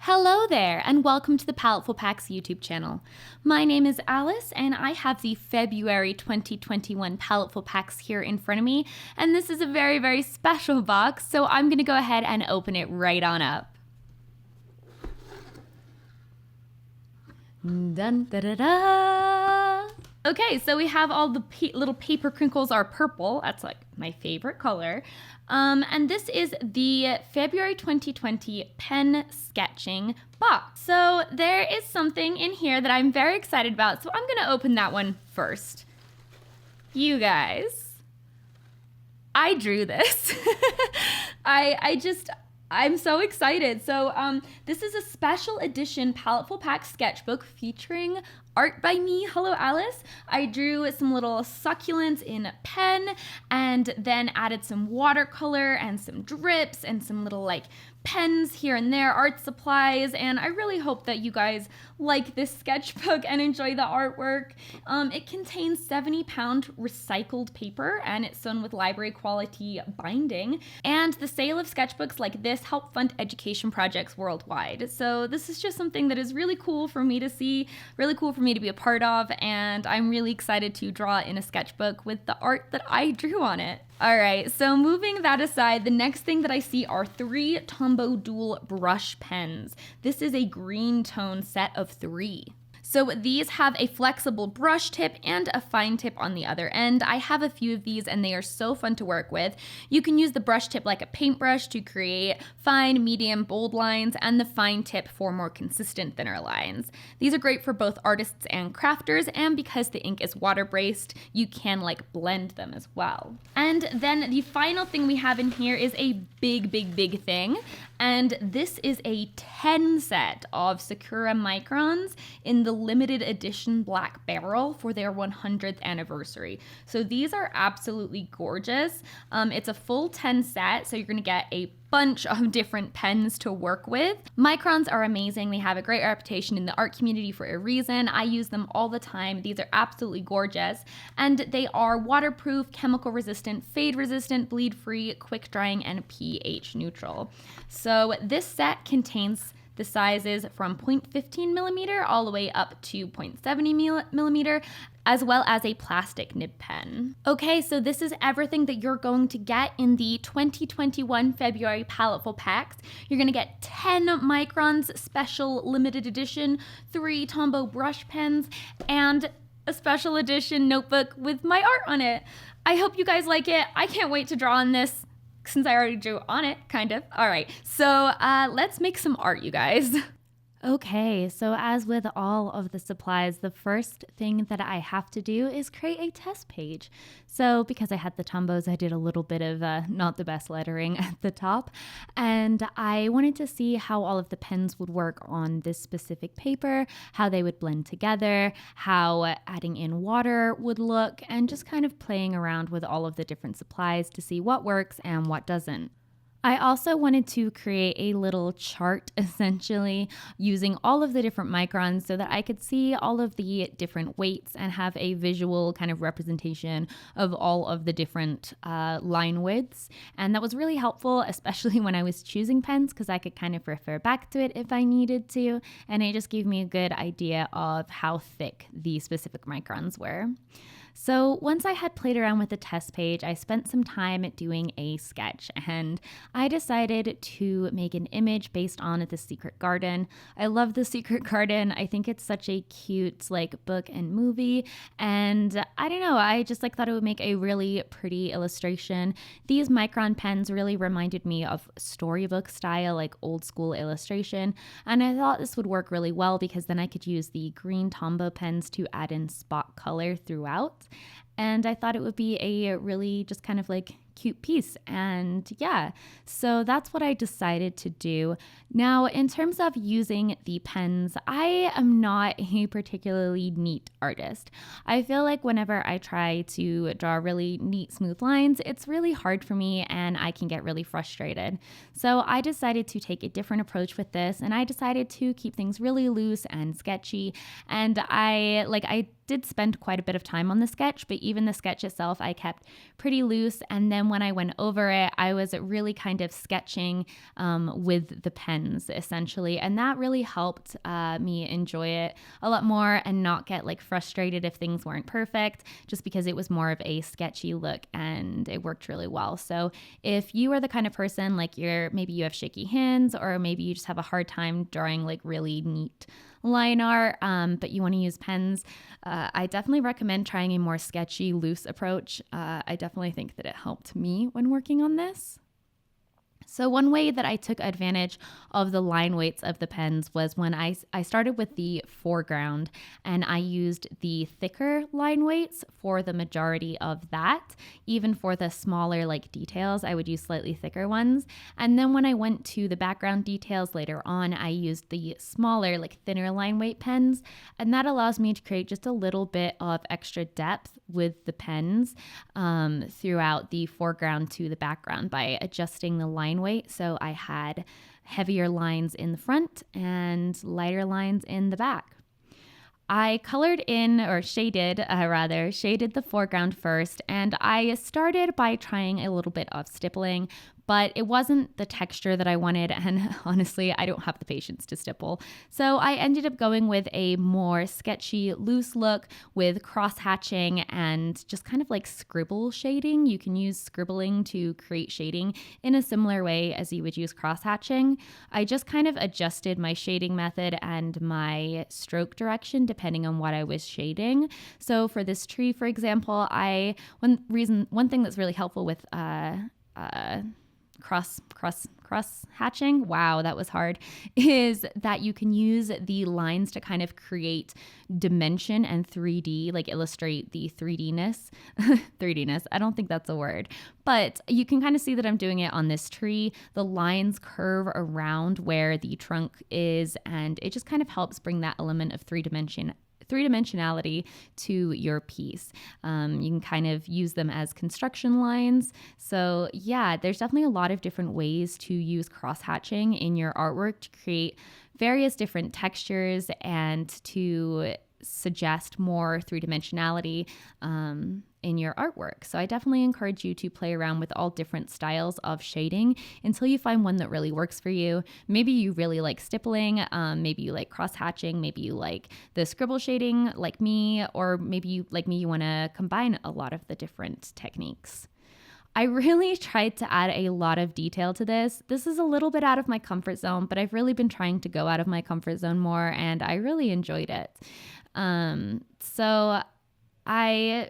Hello there, and welcome to the Paletteful Packs YouTube channel. My name is Alice, and I have the February 2021 Paletteful Packs here in front of me, and this is a very, very special box, so I'm going to go ahead and open it right on up. Dun, da, da, da. Okay, so we have all the little paper crinkles are purple. That's like my favorite color. And this is the February 2020 pen sketching box. So there is something in here that I'm very excited about. So I'm going to open that one first. You guys, I drew this. I'm so excited. So this is a special edition Paletteful Pack sketchbook featuring art by me. Hello, Alice. I drew some little succulents in pen and then added some watercolor and some drips and some little like pens here and there, art supplies, and I really hope that you guys like this sketchbook and enjoy the artwork. It contains 70-pound recycled paper and it's sewn with library quality binding, and the sale of sketchbooks like this help fund education projects worldwide. So this is just something that is really cool for me to see, really cool for me to be a part of, and I'm really excited to draw in a sketchbook with the art that I drew on it. All right, so moving that aside, the next thing that I see are 3 Tombow Dual brush pens. This is a green tone set of 3. So these have a flexible brush tip and a fine tip on the other end. I have a few of these and they are so fun to work with. You can use the brush tip like a paintbrush to create fine, medium, bold lines, and the fine tip for more consistent, thinner lines. These are great for both artists and crafters, and because the ink is water-based, you can like blend them as well. And then the final thing we have in here is a big thing. And this is a 10 set of Sakura microns in the limited edition black barrel for their 100th anniversary. So these are absolutely gorgeous. It's a full 10 set, so you're gonna get a bunch of different pens to work with. Microns are amazing. They have a great reputation in the art community for a reason. I use them all the time. These are absolutely gorgeous. And they are waterproof, chemical resistant, fade resistant, bleed free, quick drying, and pH neutral. So this set contains the sizes from 0.15 millimeter all the way up to 0.70 millimeter, as well as a plastic nib pen. Okay, so this is everything that you're going to get in the 2021 February Paletteful Packs. You're gonna get 10 microns special limited edition, 3 Tombow brush pens, and a special edition notebook with my art on it. I hope you guys like it. I can't wait to draw on this, since I already drew on it, kind of. All right, so let's make some art, you guys. Okay, so as with all of the supplies, the first thing that I have to do is create a test page. So because I had the Tombows, I did a little bit of not the best lettering at the top, and I wanted to see how all of the pens would work on this specific paper, how they would blend together, how adding in water would look, and just kind of playing around with all of the different supplies to see what works and what doesn't. I also wanted to create a little chart, essentially, using all of the different microns so that I could see all of the different weights and have a visual kind of representation of all of the different line widths. And that was really helpful, especially when I was choosing pens, because I could kind of refer back to it if I needed to. And it just gave me a good idea of how thick the specific microns were. So once I had played around with the test page, I spent some time doing a sketch, and I decided to make an image based on The Secret Garden. I love The Secret Garden. I think it's such a cute like book and movie, and I don't know, I just like thought it would make a really pretty illustration. These micron pens really reminded me of storybook style, like old school illustration, and I thought this would work really well because then I could use the green Tombow pens to add in spot color throughout. And I thought it would be a really just kind of like cute piece. And yeah, so that's what I decided to do. Now, in terms of using the pens, I am not a particularly neat artist. I feel like whenever I try to draw really neat, smooth lines, it's really hard for me and I can get really frustrated. So I decided to take a different approach with this, and I decided to keep things really loose and sketchy. And I did spend quite a bit of time on the sketch, but even the sketch itself, I kept pretty loose. And then when I went over it, I was really kind of sketching with the pens essentially. And that really helped me enjoy it a lot more and not get like frustrated if things weren't perfect, just because it was more of a sketchy look and it worked really well. So if you are the kind of person like maybe you have shaky hands, or maybe you just have a hard time drawing like really neat line art, but you want to use pens, I definitely recommend trying a more sketchy, loose approach. I definitely think that it helped me when working on this. So one way that I took advantage of the line weights of the pens was when I started with the foreground, and I used the thicker line weights for the majority of that. Even for the smaller like details, I would use slightly thicker ones. And then when I went to the background details later on, I used the smaller, like thinner line weight pens. And that allows me to create just a little bit of extra depth with the pens throughout the foreground to the background by adjusting the line weight. So I had heavier lines in the front and lighter lines in the back. I colored in, or shaded the foreground first, and I started by trying a little bit of stippling, but it wasn't the texture that I wanted, and honestly, I don't have the patience to stipple. So I ended up going with a more sketchy, loose look with cross-hatching and just kind of like scribble shading. You can use scribbling to create shading in a similar way as you would use cross-hatching. I just kind of adjusted my shading method and my stroke direction depending on what I was shading. So for this tree, for example, one thing that's really helpful with cross hatching, wow, that was hard, is that you can use the lines to kind of create dimension and 3D, like illustrate the 3D-ness. 3D-ness, I don't think that's a word, but you can kind of see that I'm doing it on this tree. The lines curve around where the trunk is, and it just kind of helps bring that element of three-dimensionality to your piece. You can kind of use them as construction lines. So yeah, there's definitely a lot of different ways to use cross-hatching in your artwork to create various different textures and to suggest more three-dimensionality in your artwork. So I definitely encourage you to play around with all different styles of shading until you find one that really works for you. Maybe you really like stippling, maybe you like cross-hatching, maybe you like the scribble shading like me, or maybe you, like me, you want to combine a lot of the different techniques. I really tried to add a lot of detail to this. This is a little bit out of my comfort zone, but I've really been trying to go out of my comfort zone more, and I really enjoyed it. So I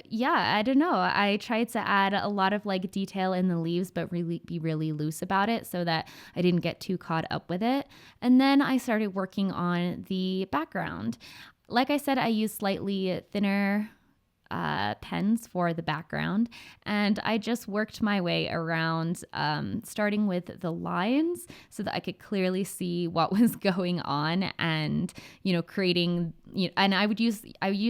don't know. I tried to add a lot of like detail in the leaves, but really be really loose about it so that I didn't get too caught up with it. And then I started working on the background. Like I said, I used slightly thinner pens for the background, and I just worked my way around, starting with the lines so that I could clearly see what was going on, and creating. And I would use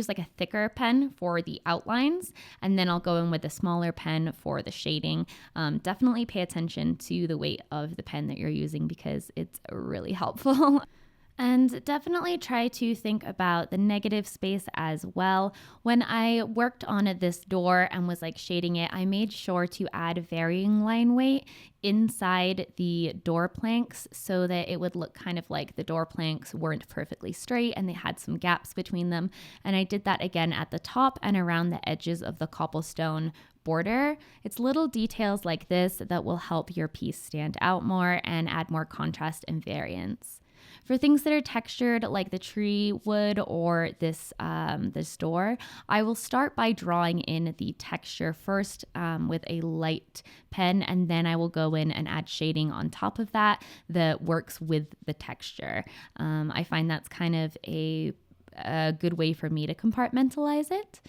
like a thicker pen for the outlines, and then I'll go in with a smaller pen for the shading. Definitely pay attention to the weight of the pen that you're using because it's really helpful. And definitely try to think about the negative space as well. When I worked on this door and was like shading it, I made sure to add varying line weight inside the door planks so that it would look kind of like the door planks weren't perfectly straight and they had some gaps between them. And I did that again at the top and around the edges of the cobblestone border. It's little details like this that will help your piece stand out more and add more contrast and variance. For things that are textured like the tree wood or this door, I will start by drawing in the texture first with a light pen, and then I will go in and add shading on top of that works with the texture. I find that's kind of a good way for me to compartmentalize it.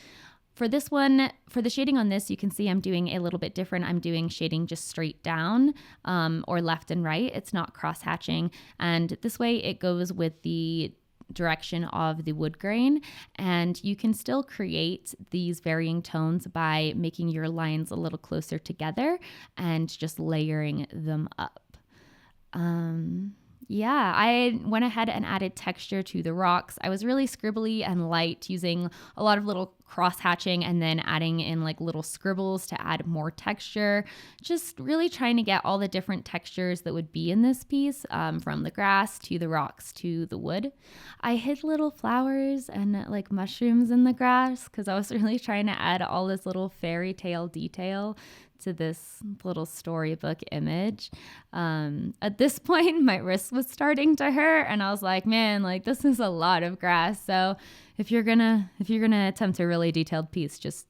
For this one, for the shading on this, you can see I'm doing a little bit different. I'm doing shading just straight down or left and right. It's not cross-hatching. And this way it goes with the direction of the wood grain. And you can still create these varying tones by making your lines a little closer together and just layering them up. Yeah, I went ahead and added texture to the rocks. I was really scribbly and light, using a lot of little cross hatching and then adding in like little scribbles to add more texture. Just really trying to get all the different textures that would be in this piece, from the grass to the rocks to the wood. I hid little flowers and like mushrooms in the grass because I was really trying to add all this little fairy tale detail to this little storybook image. At this point, my wrist was starting to hurt, and I was like, man, like this is a lot of grass. So if you're gonna attempt a really detailed piece, just,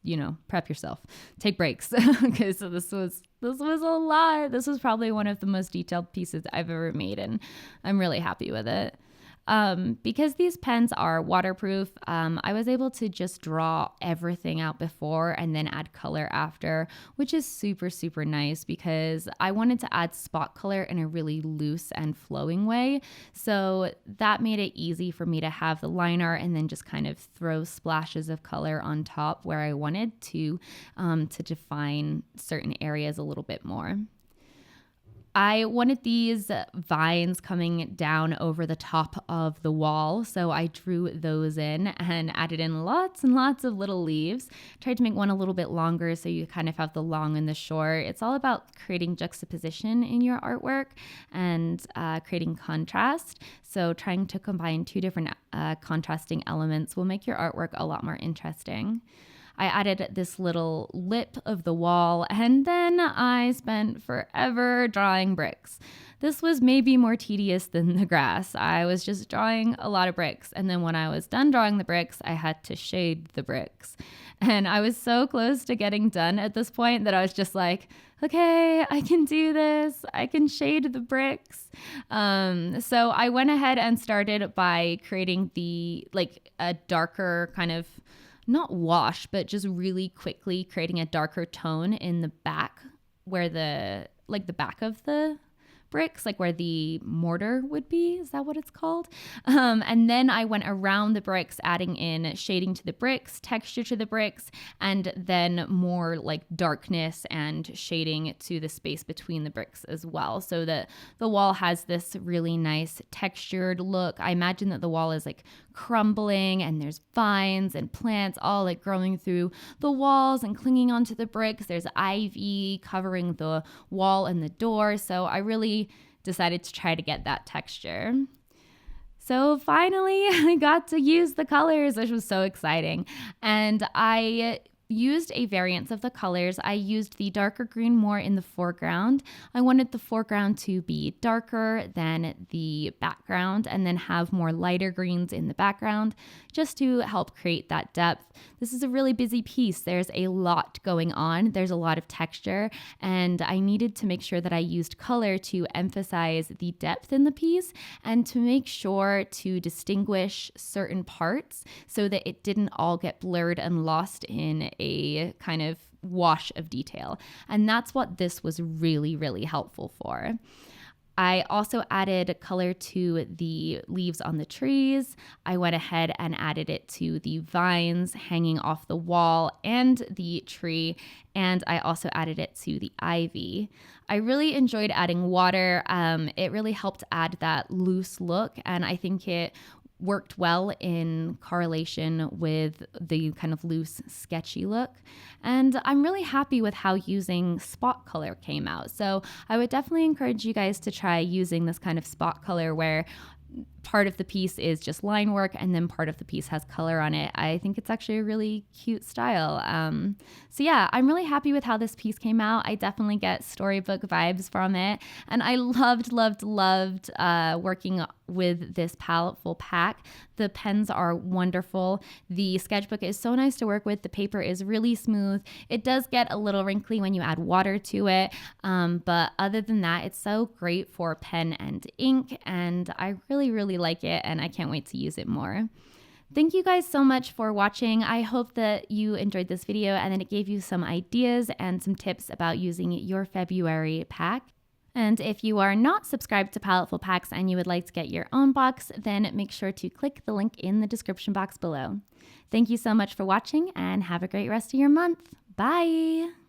prep yourself, take breaks. Okay, so this was a lot. This was probably one of the most detailed pieces I've ever made, and I'm really happy with it. Because these pens are waterproof, I was able to just draw everything out before and then add color after, which is super, super nice because I wanted to add spot color in a really loose and flowing way. So that made it easy for me to have the line art and then just kind of throw splashes of color on top where I wanted to define certain areas a little bit more. I wanted these vines coming down over the top of the wall, so I drew those in and added in lots and lots of little leaves. Tried to make one a little bit longer so you kind of have the long and the short. It's all about creating juxtaposition in your artwork and creating contrast. So trying to combine two different contrasting elements will make your artwork a lot more interesting. I added this little lip of the wall, and then I spent forever drawing bricks. This was maybe more tedious than the grass. I was just drawing a lot of bricks, and then when I was done drawing the bricks, I had to shade the bricks. And I was so close to getting done at this point that I was just like, okay, I can do this. I can shade the bricks. So I went ahead and started by creating a darker kind of, not wash, but just really quickly creating a darker tone in the back where the back of the bricks, like where the mortar would be. Is that what it's called? And then I went around the bricks, adding in shading to the bricks, texture to the bricks, and then more like darkness and shading to the space between the bricks as well, so that the wall has this really nice textured look. I imagine that the wall is like crumbling and there's vines and plants all like growing through the walls and clinging onto the bricks. There's ivy covering the wall and the door. So I really decided to try to get that texture. So finally, I got to use the colors, which was so exciting. And I used a variance of the colors. I used the darker green more in the foreground. I wanted the foreground to be darker than the background and then have more lighter greens in the background just to help create that depth. This is a really busy piece. There's a lot going on. There's a lot of texture, and I needed to make sure that I used color to emphasize the depth in the piece and to make sure to distinguish certain parts so that it didn't all get blurred and lost in a kind of wash of detail. And that's what this was really, really helpful for. I also added color to the leaves on the trees. I went ahead and added it to the vines hanging off the wall and the tree, and I also added it to the ivy. I really enjoyed adding water. It really helped add that loose look, and I think it worked well in correlation with the kind of loose, sketchy look. And I'm really happy with how using spot color came out. So I would definitely encourage you guys to try using this kind of spot color where part of the piece is just line work and then part of the piece has color on it. I think it's actually a really cute style. So yeah, I'm really happy with how this piece came out. I definitely get storybook vibes from it. And I loved working with this Paletteful pack. The pens are wonderful. The sketchbook is so nice to work with. The paper is really smooth. It does get a little wrinkly when you add water to it. But other than that, it's so great for pen and ink. And I really, really like it. And I can't wait to use it more. Thank you guys so much for watching. I hope that you enjoyed this video and that it gave you some ideas and some tips about using your February pack. And if you are not subscribed to Paletteful Packs and you would like to get your own box, then make sure to click the link in the description box below. Thank you so much for watching and have a great rest of your month. Bye!